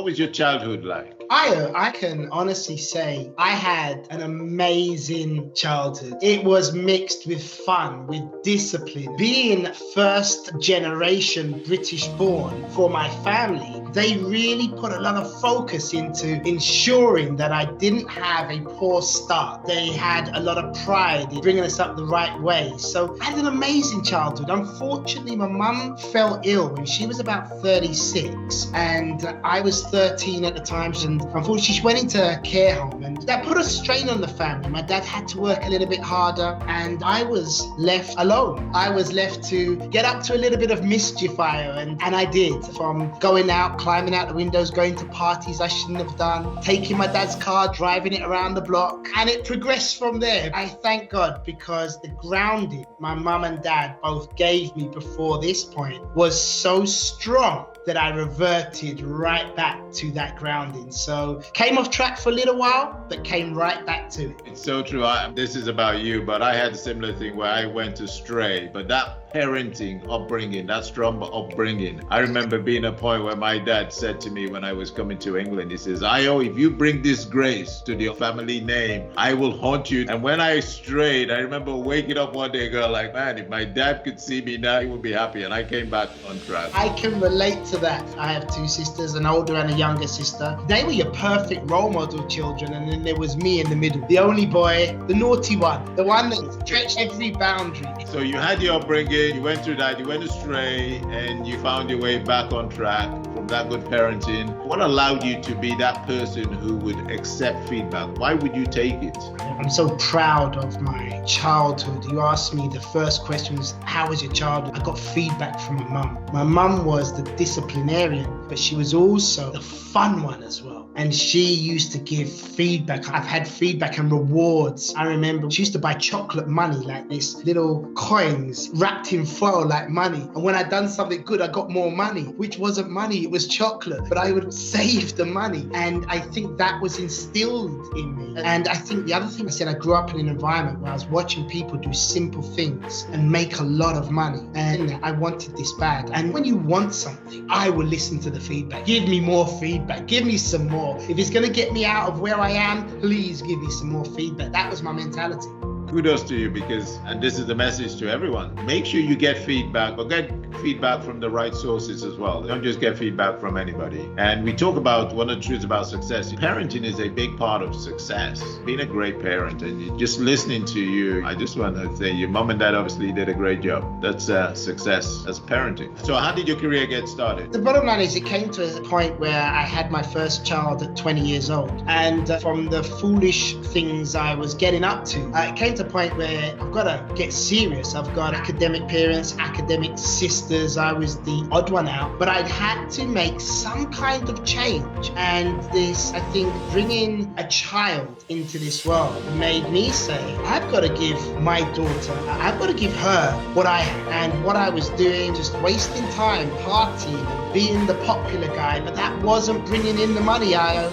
What was your childhood like? I can honestly say I had an amazing childhood. It was mixed with fun, with discipline. Being first generation British born for my family, they really put a lot of focus into ensuring that I didn't have a poor start. They had a lot of pride in bringing us up the right way. So I had an amazing childhood. Unfortunately, my mum fell ill when she was about 36 and I was 13 at the time. And unfortunately, she went into a care home and that put a strain on the family. My dad had to work a little bit harder and I was left alone. I was left to get up to a little bit of mischief and I did. From going out, climbing out the windows, going to parties I shouldn't have done, taking my dad's car, driving it around the block, and it progressed from there. I thank God because the grounding my mum and dad both gave me before this point was so strong that I reverted right back to that grounding. So came off track for a little while, but came right back to it. It's so true. This is about you, but I had a similar thing where I went astray. But that parenting, upbringing, that strong upbringing. I remember being a point where my dad said to me when I was coming to England, he says, Ayo, if you bring disgrace to your family name, I will haunt you. And when I strayed, I remember waking up one day going like, man, if my dad could see me now, he would be happy. And I came back on track. I can relate to that. I have two sisters, an older and a younger sister. They were your perfect role model children. And then there was me in the middle, the only boy, the naughty one, the one that stretched every boundary. So you had your upbringing, you went through that, you went astray, and you found your way back on track from that good parenting. What allowed you to be that person who would accept feedback? Why would you take it? I'm so proud of my childhood. You asked me, the first question was, how was your childhood? I got feedback from my mum. My mum was the disciplinarian, but she was also the fun one as well. And she used to give feedback. I've had feedback and rewards. I remember she used to buy chocolate money, like this little coins wrapped in foil like money. And when I'd done something good, I got more money, which wasn't money, it was chocolate. But I would save the money. And I think that was instilled in me. And I think the other thing I said, I grew up in an environment where I was watching people do simple things and make a lot of money. And I wanted this bad. And when you want something, I will listen to the feedback. Give me more feedback. Give me some more. If it's going to get me out of where I am, please give me some more feedback. That was my mentality. Kudos to you because, and this is the message to everyone, make sure you get feedback, but get feedback from the right sources as well. Don't just get feedback from anybody. And we talk about one of the truths about success. Parenting is a big part of success. Being a great parent and just listening to you, I just want to say your mom and dad obviously did a great job. That's success as parenting. So how did your career get started? The bottom line is it came to a point where I had my first child at 20 years old. And from the foolish things I was getting up to, it came to a point where I've got to get serious. I've got academic parents, academic sisters. I was the odd one out, but I'd had to make some kind of change. And this, I think, bringing a child into this world made me say, I've got to give my daughter, I've got to give her what I had. And what I was doing, just wasting time, partying, being the popular guy, but that wasn't bringing in the money,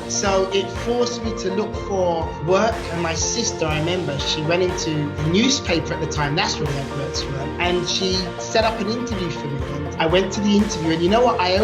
so it forced me to look for work. And my sister, I remember, she went into the newspaper at the time, that's where the adverts were, and she set up an interview for me. And I went to the interview, and you know what, I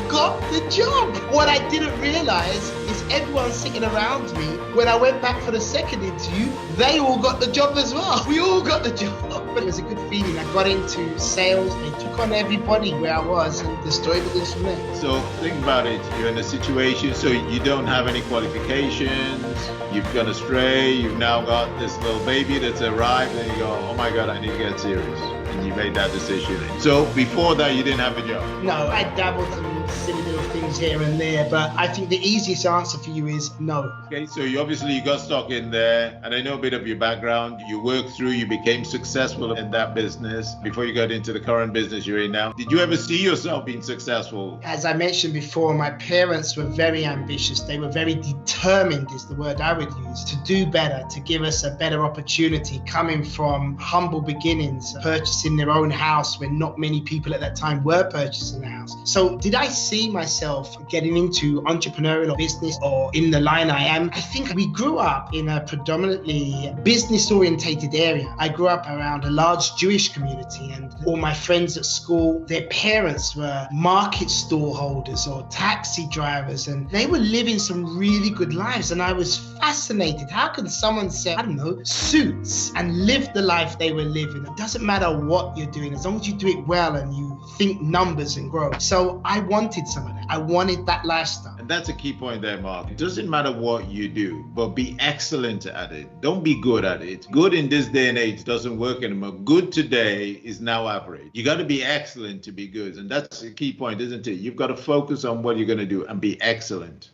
got the job. What I didn't realize is everyone sitting around me, when I went back for the second interview, they all got the job as well. We all got the job. But it was a good feeling. I got into sales. They took on everybody where I was, and the story begins from there. So think about it. You're in a situation, so you don't have any qualifications. You've gone astray. You've now got this little baby that's arrived, and you go, oh my God, I need to get serious. And you made that decision. So before that, you didn't have a job? No, I dabbled in silly little things here and there, but I think the easiest answer for you is no. Okay, so you got stuck in there, and I know a bit of your background. You worked through, you became successful in that business before you got into the current business you're in now. Did you ever see yourself being successful? As I mentioned before, my parents were very ambitious. They were very determined, is the word I would use, to do better, to give us a better opportunity, coming from humble beginnings, purchasing their own house when not many people at that time were purchasing a house. So did I see myself myself getting into entrepreneurial business or in the line I am, I think we grew up in a predominantly business-orientated area. I grew up around a large Jewish community, and all my friends at school, their parents were market stall holders or taxi drivers, and they were living some really good lives. And I was fascinated. How can someone sell, I don't know, suits and live the life they were living? It doesn't matter what you're doing, as long as you do it well and you think numbers and grow. So I wanted some of that. I wanted that lifestyle. And that's a key point there, Mark. It doesn't matter what you do, but be excellent at it. Don't be good at it. Good in this day and age doesn't work anymore. Good today is now average. You got to be excellent to be good. And that's a key point, isn't it? You've got to focus on what you're going to do and be excellent.